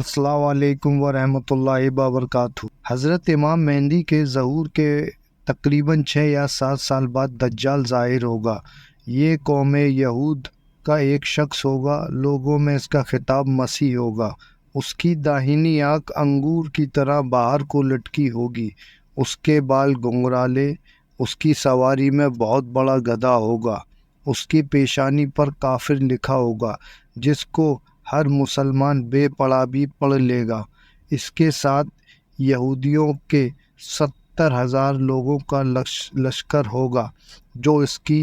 अस्सलाम वालेकुम वरहमतुल्लाहि वबरकातुहू। हज़रत इमाम मेहदी के ज़हूर के तकरीबन 6 या 7 साल बाद दज्जाल ज़ाहिर होगा। ये कौम यहूद का एक शख्स होगा। लोगों में इसका खिताब मसीह होगा। उसकी दाहिनी आँख अंगूर की तरह बाहर को लटकी होगी। उसके बाल घुंघराले। उसकी सवारी में बहुत बड़ा गधा होगा। उसकी पेशानी पर काफिर लिखा होगा, जिसको हर मुसलमान बेपड़ा भी पढ़ लेगा। इसके साथ यहूदियों के 70,000 लोगों का लश्कर होगा जो इसकी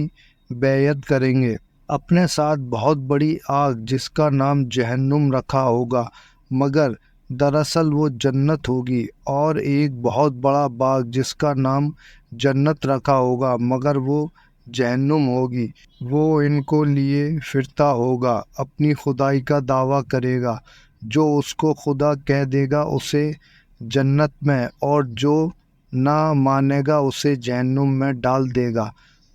बैयत करेंगे। अपने साथ बहुत बड़ी आग जिसका नाम जहन्नुम रखा होगा, मगर दरअसल वो जन्नत होगी, और एक बहुत बड़ा बाग जिसका नाम जन्नत रखा होगा, मगर वो जहन्नुम होगी। वो इनको लिए फिरता होगा, अपनी खुदाई का दावा करेगा। जो उसको खुदा कह देगा उसे जन्नत में, और जो ना मानेगा उसे जहन्नुम में डाल देगा।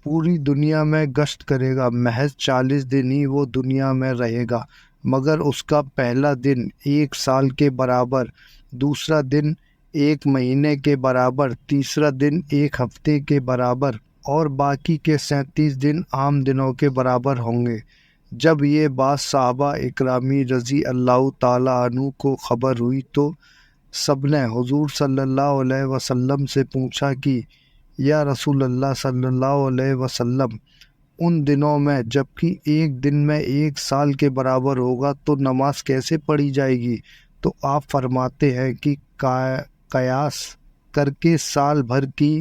पूरी दुनिया में गश्त करेगा। महज 40 दिन ही वो दुनिया में रहेगा, मगर उसका पहला दिन 1 साल के बराबर, दूसरा दिन 1 महीने के बराबर, तीसरा दिन 1 हफ्ते के बराबर, और बाकी के 37 दिन आम दिनों के बराबर होंगे। जब ये बात साहबा इकरामी रज़ी अल्लाह ताला अन्हु को खबर हुई तो सबने हुजूर सल्लल्लाहु अलैहि वसल्लम से पूछा कि या रसूल अल्लाह सल्लल्लाहु अलैहि वसल्लम, उन दिनों में जबकि एक दिन में 1 साल के बराबर होगा तो नमाज कैसे पढ़ी जाएगी? तो आप फरमाते हैं कि कयास करके साल भर की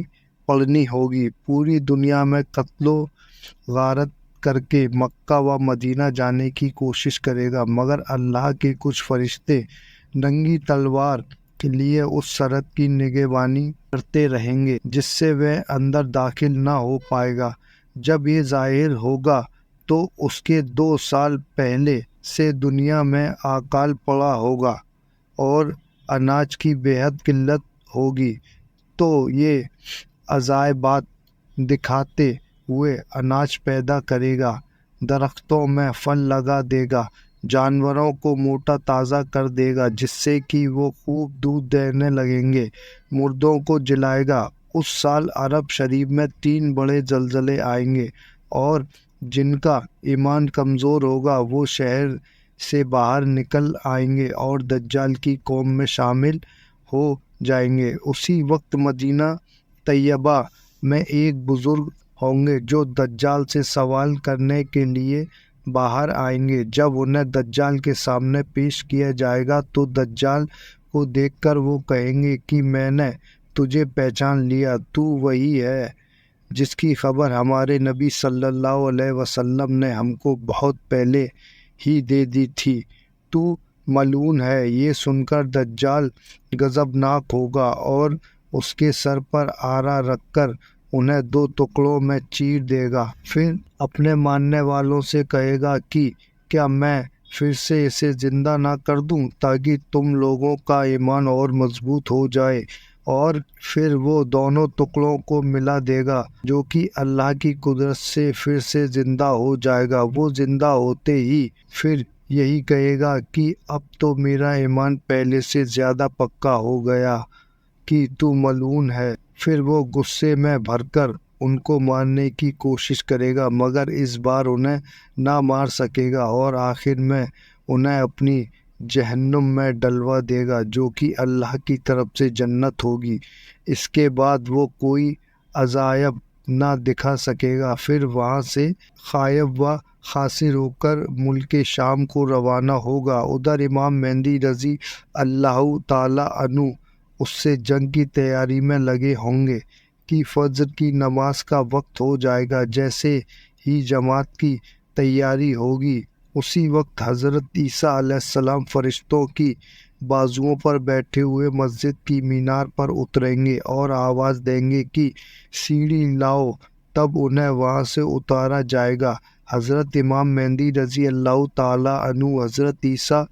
पढ़नी होगी। पूरी दुनिया में कत्लो गारत करके मक्का व मदीना जाने की कोशिश करेगा, मगर अल्लाह के कुछ फरिश्ते नंगी तलवार के लिए उस सरहद की निगहबानी करते रहेंगे जिससे वह अंदर दाखिल ना हो पाएगा। जब ये ज़ाहिर होगा तो उसके 2 साल पहले से दुनिया में अकाल पड़ा होगा और अनाज की बेहद किल्लत होगी। तो ये अजायबात दिखाते हुए अनाज पैदा करेगा, दरख्तों में फल लगा देगा, जानवरों को मोटा ताज़ा कर देगा जिससे कि वो खूब दूध देने लगेंगे, मुर्दों को जिलाएगा। उस साल अरब शरीफ में 3 बड़े ज़लज़ले आएंगे, और जिनका ईमान कमज़ोर होगा वो शहर से बाहर निकल आएंगे और दज्जाल की कौम में शामिल हो जाएंगे। उसी वक्त मदीना तैयबा में एक बुज़ुर्ग होंगे जो दज्जाल से सवाल करने के लिए बाहर आएंगे। जब उन्हें दज्जाल के सामने पेश किया जाएगा तो दज्जाल को देखकर वो कहेंगे कि मैंने तुझे पहचान लिया, तू वही है जिसकी खबर हमारे नबी सल्लल्लाहु अलैहि वसल्लम ने हमको बहुत पहले ही दे दी थी। तू मलून है। ये सुनकर दज्जाल गज़बनाक होगा और उसके सर पर आरा रखकर उन्हें 2 टुकड़ों में चीर देगा। फिर अपने मानने वालों से कहेगा कि क्या मैं फिर से इसे ज़िंदा ना कर दूं ताकि तुम लोगों का ईमान और मजबूत हो जाए। और फिर वो दोनों टुकड़ों को मिला देगा जो कि अल्लाह की कुदरत से फिर से ज़िंदा हो जाएगा। वो ज़िंदा होते ही फिर यही कहेगा कि अब तो मेरा ईमान पहले से ज़्यादा पक्का हो गया कि तू मलून है। फिर वो गुस्से में भरकर उनको मारने की कोशिश करेगा, मगर इस बार उन्हें ना मार सकेगा और आखिर में उन्हें अपनी जहन्नुम में डलवा देगा जो कि अल्लाह की तरफ से जन्नत होगी। इसके बाद वो कोई अजायब ना दिखा सकेगा। फिर वहाँ से खायब व खासिर होकर मुल्क शाम को रवाना होगा। उधर इमाम मेहदी रज़ी अल्लाह ताला अन्हु उससे जंग की तैयारी में लगे होंगे कि फज्र की नमाज का वक्त हो जाएगा। जैसे ही जमात की तैयारी होगी उसी वक्त हज़रत ईसा अलैहिस्सलाम फरिश्तों की बाजुओं पर बैठे हुए मस्जिद की मीनार पर उतरेंगे और आवाज़ देंगे कि सीढ़ी लाओ। तब उन्हें वहाँ से उतारा जाएगा। हज़रत इमाम मेहदी रज़ी अल्लाह ताला अन्हु हज़रत ईसा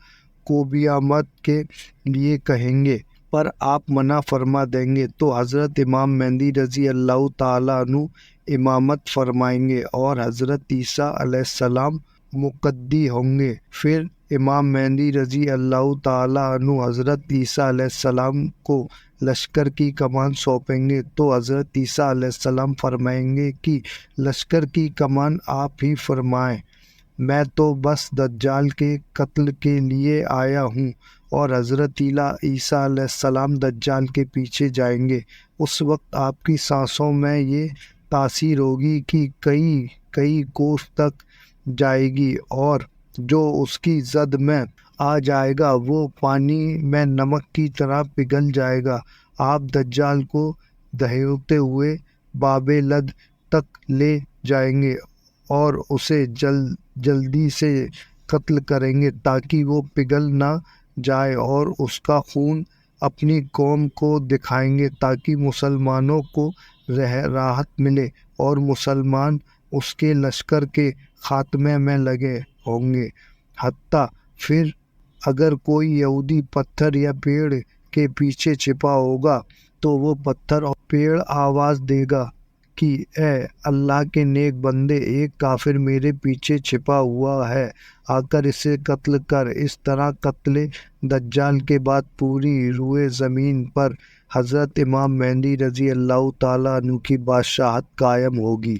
को भी आमद के लिए कहेंगे, पर आप मना फरमा देंगे तो हज़रत इमाम मेहदी रज़ी अल्लाह ताला अन्हु इमामत फरमाएंगे और हज़रत ईसा अलैहिस्सलाम मुक़द्दी होंगे। फिर امام مہدی رضی اللہ تعالیٰ عنہ حضرت عیسیٰ علیہ السلام کو لشکر کی کمان سونپیں گے تو حضرت عیسیٰ علیہ السلام فرمائیں گے کہ لشکر کی کمان آپ ہی فرمائیں، میں تو بس دجال کے قتل کے لیے آیا ہوں۔ اور حضرت عیسیٰ علیہ السلام دجال کے پیچھے جائیں گے۔ اس وقت آپ کی سانسوں میں یہ تاثیر ہوگی کہ کئی کوس تک جائے گی، اور جو اس کی زد میں آ جائے گا وہ پانی میں نمک کی طرح پگھل جائے گا۔ آپ دجال کو دھکیلتے ہوئے باب لد تک لے جائیں گے اور اسے جلدی سے قتل کریں گے تاکہ وہ پگھل نہ جائے، اور اس کا خون اپنی قوم کو دکھائیں گے تاکہ مسلمانوں کو راحت ملے، اور مسلمان اس کے لشکر کے خاتمے میں لگے ہوں گے۔ حتیٰ پھر اگر کوئی یہودی پتھر یا پیڑ کے پیچھے چھپا ہوگا تو وہ پتھر اور پیڑ آواز دے گا کہ اے اللہ کے نیک بندے، ایک کافر میرے پیچھے چھپا ہوا ہے، آ کر اسے قتل کر۔ اس طرح قتل دجال کے بعد پوری روئے زمین پر حضرت امام مہدی رضی اللہ تعالیٰ عنہ کی بادشاہت قائم ہوگی۔